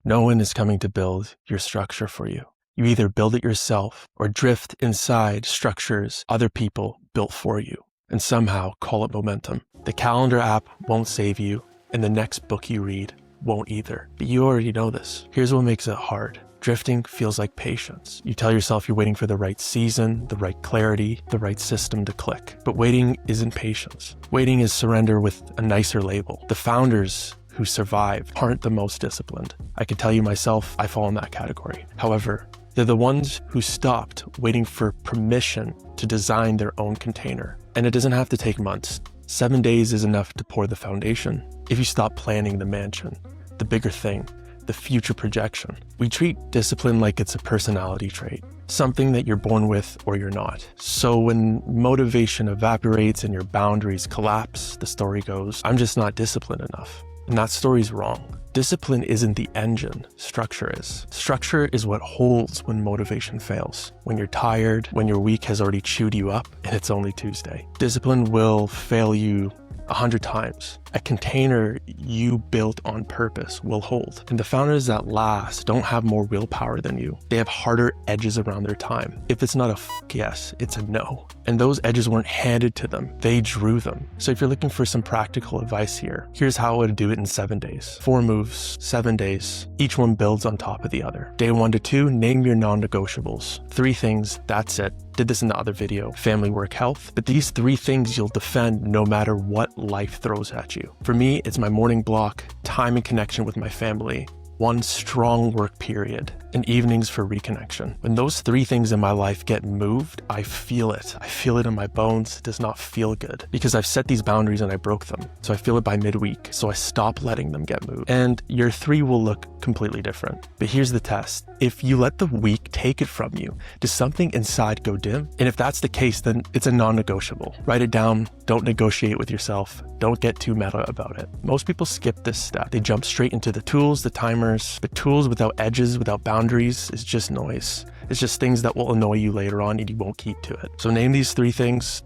No one is coming to build your structure for you. You either build it yourself or drift inside structures other people built for you and somehow call it momentum. The calendar app won't save you, and the next book you read won't either. But you already know this. Here's what makes it hard. Drifting feels like patience. You tell yourself you're waiting for the right season, the right clarity, the right system to click. But waiting isn't patience. Waiting is surrender with a nicer label. The founders who survive aren't the most disciplined. I can tell you myself, I fall in that category. However, they're the ones who stopped waiting for permission to design their own container. And it doesn't have to take months. 7 days is enough to pour the foundation. If you stop planning the mansion, the bigger thing, the future projection. We treat discipline like it's a personality trait, something that you're born with or you're not. So when motivation evaporates and your boundaries collapse, the story goes, I'm just not disciplined enough. And that story's wrong. Discipline isn't the engine, structure is. Structure is what holds when motivation fails. When you're tired, when your week has already chewed you up and it's only Tuesday. Discipline will fail you 100 times. A container you built on purpose will hold. And the founders that last don't have more willpower than you. They have harder edges around their time. If it's not a yes, it's a no. And those edges weren't handed to them. They drew them. So if you're looking for some practical advice here, here's how I would do it in 7 days. 4 moves, 7 days. Each one builds on top of the other. Day 1 to 2, name your non-negotiables. 3 things, that's it. Did this in the other video, family, work, health. But these 3 things you'll defend no matter what life throws at you. For me, it's my morning block, time and connection with my family, 1 strong work period, and evenings for reconnection. When those 3 things in my life get moved, I feel it. I feel it in my bones. It does not feel good because I've set these boundaries and I broke them. So I feel it by midweek. So I stop letting them get moved. And your 3 will look completely different. But here's the test. If you let the week take it from you, does something inside go dim? And if that's the case, then it's a non-negotiable. Write it down. Don't negotiate with yourself. Don't get too meta about it. Most people skip this step. They jump straight into the tools, the timers. But tools without edges, without boundaries is just noise. It's just things that will annoy you later on and you won't keep to it. So name these 3 things,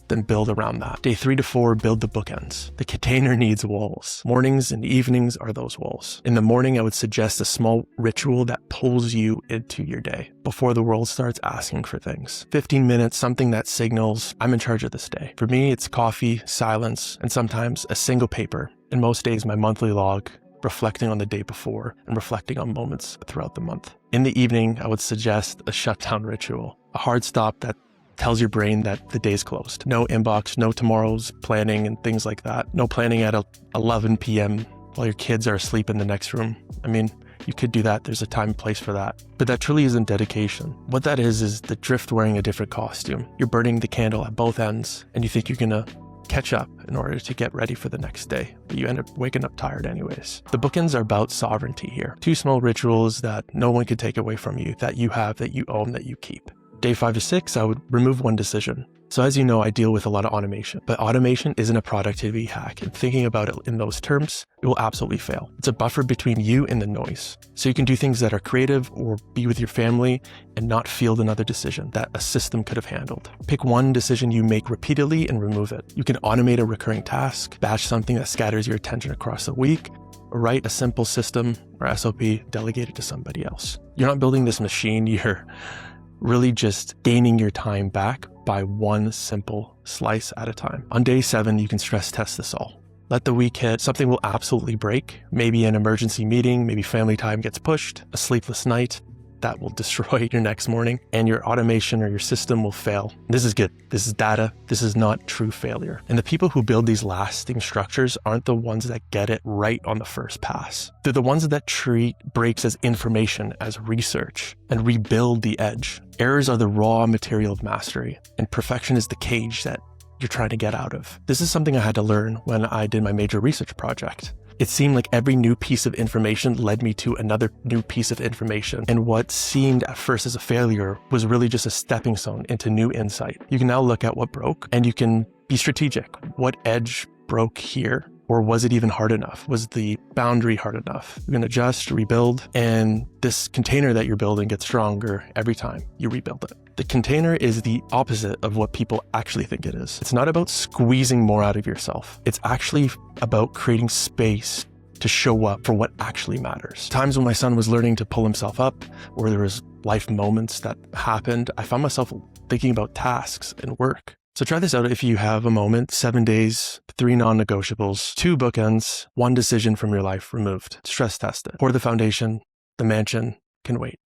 then build around that. Day 3 to 4, build the bookends. The container needs walls. Mornings and evenings are those walls. In the morning, I would suggest a small ritual that pulls you into your day before the world starts asking for things. 15 minutes, something that signals, I'm in charge of this day. For me, it's coffee, silence, and sometimes a single paper. And most days, my monthly log, reflecting on the day before and reflecting on moments throughout the month. In the evening, I would suggest a shutdown ritual, a hard stop that tells your brain that the day's closed. No inbox, no tomorrow's planning and things like that. No planning at 11 p.m. while your kids are asleep in the next room. I mean, you could do that. There's a time and place for that. But that truly isn't dedication. What that is the drift wearing a different costume. You're burning the candle at both ends and you think you're gonna catch up in order to get ready for the next day, but you end up waking up tired anyways. The bookends are about sovereignty here. 2 small rituals that no one can take away from you, that you have, that you own, that you keep. Day 5 to 6, I would remove 1 decision. So as you know, I deal with a lot of automation, but automation isn't a productivity hack. And thinking about it in those terms, it will absolutely fail. It's a buffer between you and the noise. So you can do things that are creative or be with your family and not field another decision that a system could have handled. Pick 1 decision you make repeatedly and remove it. You can automate a recurring task, batch something that scatters your attention across the week, or write a simple system or SOP, delegate it to somebody else. You're not building this machine, you're really just gaining your time back by 1 simple slice at a time. On day 7, you can stress test this all. Let the week hit, something will absolutely break. Maybe an emergency meeting, maybe family time gets pushed, a sleepless night that will destroy your next morning, and your automation or your system will fail. This is good. This is data. This is not true failure. And the people who build these lasting structures aren't the ones that get it right on the first pass. They're the ones that treat breaks as information, as research, and rebuild the edge. Errors are the raw material of mastery, and perfection is the cage that you're trying to get out of. This is something I had to learn when I did my major research project. It seemed like every new piece of information led me to another new piece of information. And what seemed at first as a failure was really just a stepping stone into new insight. You can now look at what broke and you can be strategic. What edge broke here? Or was it even hard enough? Was the boundary hard enough? You can adjust, rebuild, and this container that you're building gets stronger every time you rebuild it. The container is the opposite of what people actually think it is. It's not about squeezing more out of yourself. It's actually about creating space to show up for what actually matters. Times when my son was learning to pull himself up, or there was life moments that happened, I found myself thinking about tasks and work. So try this out if you have a moment: 7 days, 3 non-negotiables, 2 bookends, 1 decision from your life removed. Stress test it. Pour the foundation, the mansion can wait.